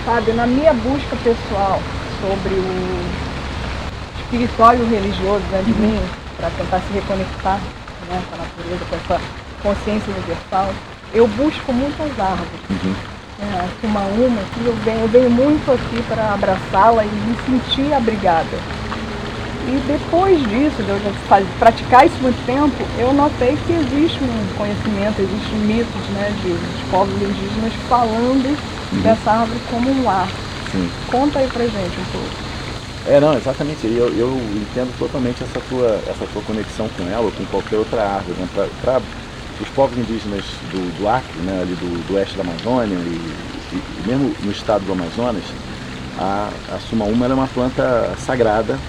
Sabe, na minha busca pessoal sobre o espiritual e o religioso dentro de mim, para tentar se reconectar, né, com a natureza, com essa consciência universal, eu busco muitas árvores. Uma que eu venho muito aqui para abraçá-la e me sentir abrigada. E depois disso, de eu já praticar isso muito tempo, eu notei que existe um conhecimento, existem mitos, né, de povos indígenas falando dessa árvore como um lar. Sim. Conta aí pra gente um pouco. Não, exatamente. Eu entendo totalmente essa tua conexão com ela ou com qualquer outra árvore. Né? Para os povos indígenas do Acre, né, ali do oeste da Amazônia e mesmo no estado do Amazonas, a sumaúma é uma planta sagrada.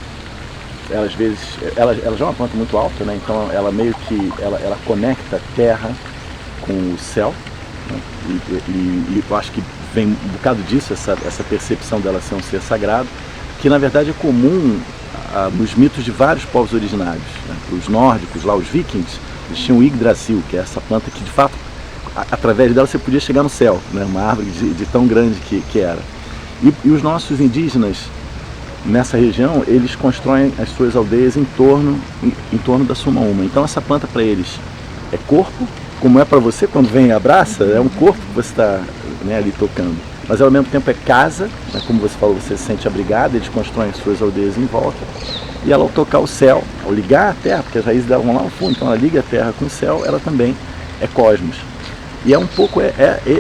Ela, às vezes, ela já é uma planta muito alta, né? Então ela meio que ela conecta a terra com o céu, né? E eu acho que vem um bocado disso, essa percepção dela ser um ser sagrado, que na verdade é comum nos mitos de vários povos originários. Né? Os nórdicos, lá os vikings, eles tinham o Yggdrasil, que é essa planta que de fato, através dela você podia chegar no céu, né? Uma árvore de tão grande que era. E os nossos indígenas, nessa região, eles constroem as suas aldeias em torno da sumaúma. Então essa planta para eles é corpo, como é para você quando vem e abraça, é um corpo que você está, né, ali tocando. Mas ao mesmo tempo é casa, né, como você falou, você se sente abrigado, eles constroem as suas aldeias em volta. E ela, ao tocar o céu, ao ligar a terra, porque as raízes dela vão lá no fundo, então ela liga a terra com o céu, ela também é cosmos. E é um pouco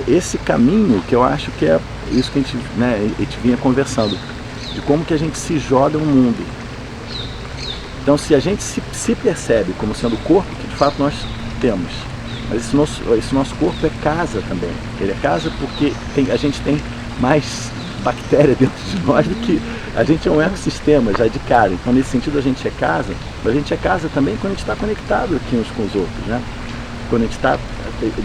esse caminho que eu acho que é isso que a gente vinha conversando, de como que a gente se joga no mundo. Então, se a gente se percebe como sendo o corpo que de fato nós temos, mas esse nosso corpo é casa também. Ele é casa porque a gente tem mais bactéria dentro de nós do que a gente é um ecossistema já de cara. Então, nesse sentido, a gente é casa, mas a gente é casa também quando a gente está conectado aqui uns com os outros, né? Quando a gente está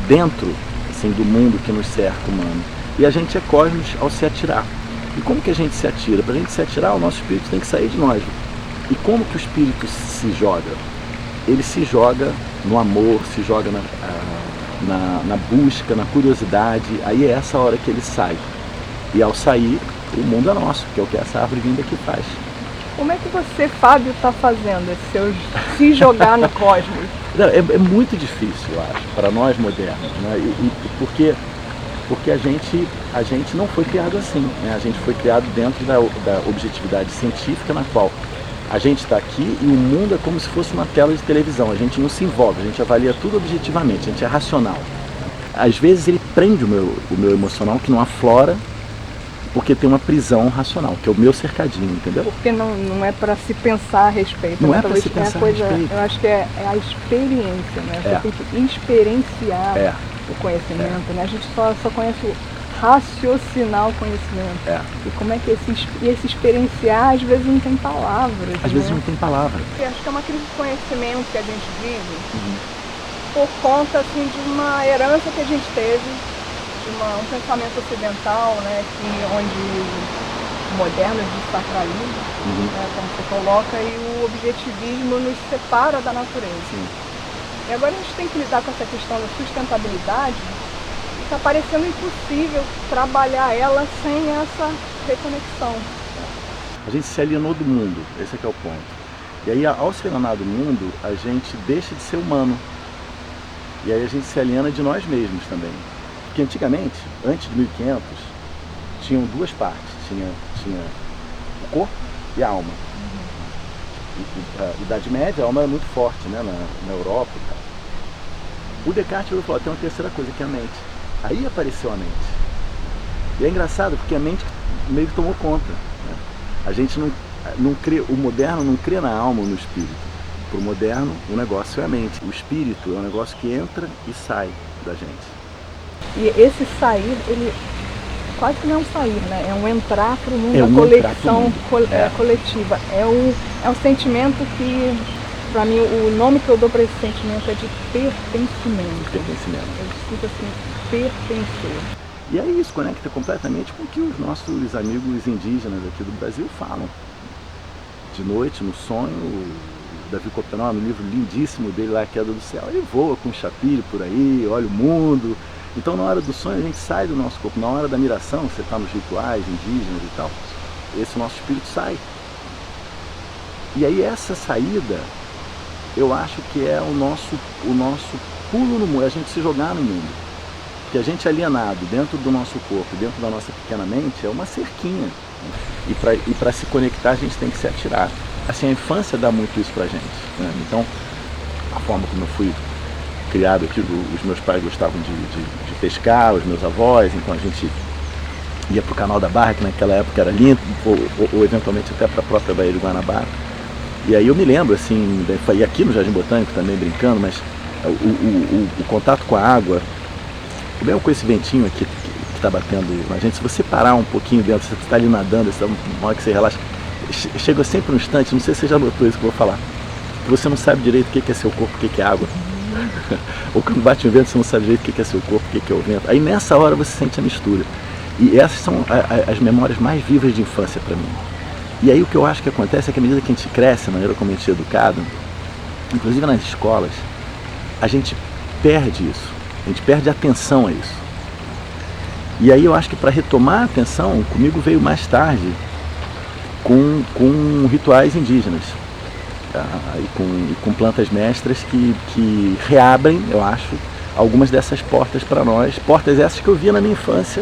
dentro, assim, do mundo que nos cerca, humano. E a gente é cosmos ao se atirar. E como que a gente se atira? Para a gente se atirar, o nosso espírito tem que sair de nós. E como que o espírito se joga? Ele se joga no amor, se joga na busca, na curiosidade. Aí é essa hora que ele sai. E ao sair, o mundo é nosso, que é o que essa árvore vinda aqui faz. Como é que você, Fábio, está fazendo esse seu se jogar no cosmos? É muito difícil, eu acho, para nós modernos, né? Porque a gente não foi criado assim, né? A gente foi criado dentro da objetividade científica, na qual a gente está aqui e o mundo é como se fosse uma tela de televisão. A gente não se envolve, a gente avalia tudo objetivamente, a gente é racional. Às vezes ele prende o meu emocional, que não aflora, porque tem uma prisão racional, que é o meu cercadinho, entendeu? Porque não é para se pensar a respeito. Não né? é para se pensar a respeito. Eu acho que é a experiência, né? Você tem que experienciar o conhecimento, né? A gente só conhece o raciocinar o conhecimento. E como é que esse experienciar, às vezes não tem palavras. Às vezes não tem palavra. Eu acho que é uma crise de conhecimento que a gente vive por conta, assim, de uma herança que a gente teve, de um pensamento ocidental, né, onde o moderno desacraliza, né, como você coloca, e o objetivismo nos separa da natureza. E agora a gente tem que lidar com essa questão da sustentabilidade, e está parecendo impossível trabalhar ela sem essa reconexão. A gente se alienou do mundo, esse é que é o ponto. E aí, ao se alienar do mundo, a gente deixa de ser humano. E aí a gente se aliena de nós mesmos também. Porque antigamente, antes de 1500, tinham duas partes. Tinha o corpo e a alma. Na Idade Média, a alma era muito forte, né, na Europa e tal. O Descartes falou, tem uma terceira coisa, que é a mente. Aí apareceu a mente. E é engraçado, porque a mente meio que tomou conta. Né? A gente não crê, o moderno não crê na alma ou no espírito. Para o moderno, o negócio é a mente. O espírito é um negócio que entra e sai da gente. E esse sair, ele quase que não é um sair, né? É um entrar para o mundo, a conexão coletiva. É um sentimento que, para mim, o nome que eu dou para esse sentimento é de pertencimento. Pertencimento. Eu sinto assim, pertencer. E aí isso conecta completamente com o que os nossos amigos indígenas aqui do Brasil falam. De noite, no sonho, o Davi Copenau, no livro lindíssimo dele lá, A Queda do Céu, ele voa com um chapéu por aí, olha o mundo, Então na hora do sonho a gente sai do nosso corpo, na hora da miração, você está nos rituais indígenas e tal, esse nosso espírito sai. E aí essa saída, eu acho que é o nosso pulo no mundo, é a gente se jogar no mundo. Porque a gente alienado dentro do nosso corpo, dentro da nossa pequena mente, é uma cerquinha. E para se conectar a gente tem que se atirar. Assim, a infância dá muito isso pra gente, né? Então, a forma como eu fui criado aqui, os meus pais gostavam de pescar, os meus avós, então a gente ia pro Canal da Barra, que naquela época era lindo, ou eventualmente até para a própria Baía de Guanabara. E aí eu me lembro, assim, e aqui no Jardim Botânico também brincando, mas o contato com a água, mesmo com esse ventinho aqui que está batendo na gente, se você parar um pouquinho dentro, você está ali nadando, uma hora que você relaxa, chega sempre um instante, não sei se você já notou isso que eu vou falar, que você não sabe direito o que é seu corpo, o que é água. Ou quando bate o vento, você não sabe direito o que é seu corpo, o que é o vento. Aí nessa hora você sente a mistura. E essas são as memórias mais vivas de infância para mim. E aí o que eu acho que acontece é que à medida que a gente cresce, a maneira como a gente é educado, inclusive nas escolas, a gente perde isso. A gente perde a atenção a isso. E aí eu acho que para retomar a atenção, comigo veio mais tarde com rituais indígenas. E com plantas mestras que reabrem, eu acho, algumas dessas portas para nós. Portas essas que eu via na minha infância,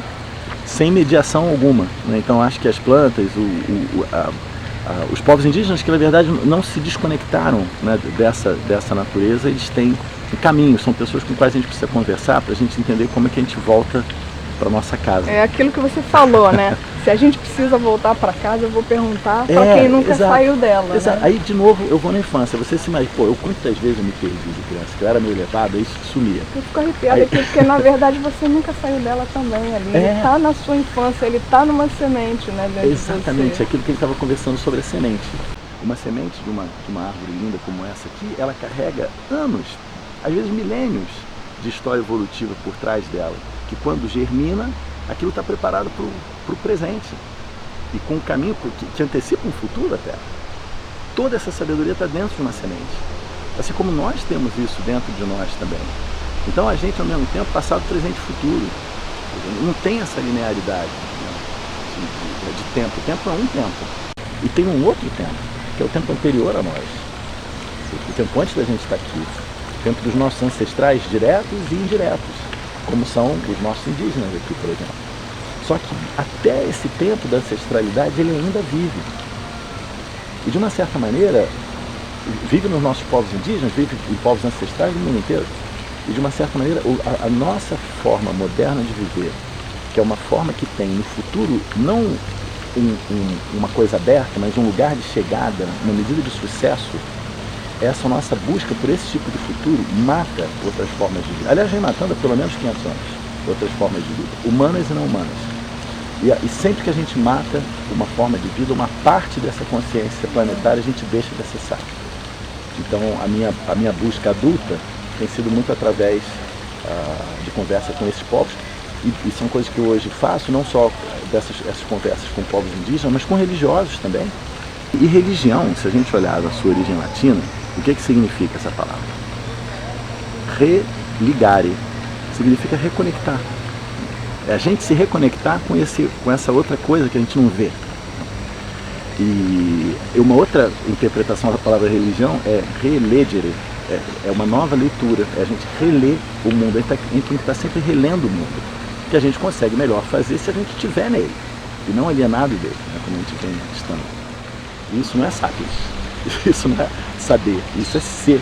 sem mediação alguma, né? Então acho que as plantas, os povos indígenas que na verdade não se desconectaram, né, dessa natureza, eles têm caminhos, são pessoas com quais a gente precisa conversar para a gente entender como é que a gente volta para nossa casa. É aquilo que você falou, né? Se a gente precisa voltar para casa, eu vou perguntar para quem nunca saiu dela. Exato. Né? Aí de novo eu vou na infância, você se imagina, quantas vezes eu me perdi de criança, que eu era meio levado, isso sumia. Eu fico arrepiada aqui, porque na verdade você nunca saiu dela também ali. Ele está na sua infância, ele está numa semente, né? Exatamente, aquilo que a gente estava conversando sobre a semente. Uma semente de uma árvore linda como essa aqui, ela carrega anos, às vezes milênios de história evolutiva por trás dela. Que quando germina, aquilo está preparado para o presente. E com um caminho que antecipa um futuro até. Toda essa sabedoria está dentro de uma semente. Assim como nós temos isso dentro de nós também. Então a gente, ao mesmo tempo, passado, presente e futuro. Não tem essa linearidade, né, de tempo. O tempo é um tempo. E tem um outro tempo, que é o tempo anterior a nós. O tempo antes da gente estar aqui. O tempo dos nossos ancestrais diretos e indiretos, como são os nossos indígenas aqui, por exemplo. Só que até esse tempo da ancestralidade ele ainda vive. E de uma certa maneira, vive nos nossos povos indígenas, vive em povos ancestrais do mundo inteiro. E de uma certa maneira, a nossa forma moderna de viver, que é uma forma que tem no futuro, não uma coisa aberta, mas um lugar de chegada, uma medida de sucesso, essa nossa busca por esse tipo de futuro mata outras formas de vida. Aliás, vem matando há pelo menos 500 anos outras formas de vida, humanas e não humanas. E sempre que a gente mata uma forma de vida, uma parte dessa consciência planetária a gente deixa de acessar. Então a minha busca adulta tem sido muito através de conversa com esses povos, e são coisas que eu hoje faço, não só essas conversas com povos indígenas, mas com religiosos também. E religião, se a gente olhar a sua origem latina, o que significa essa palavra? Religare significa reconectar. É a gente se reconectar com essa outra coisa que a gente não vê. E uma outra interpretação da palavra religião é relegere, é uma nova leitura, é a gente reler o mundo, a gente tem que estar sempre relendo o mundo, que a gente consegue melhor fazer se a gente estiver nele, e não alienado dele, né, como a gente vem estando. Isso não é sapiens, isso não é saber, isso é ser.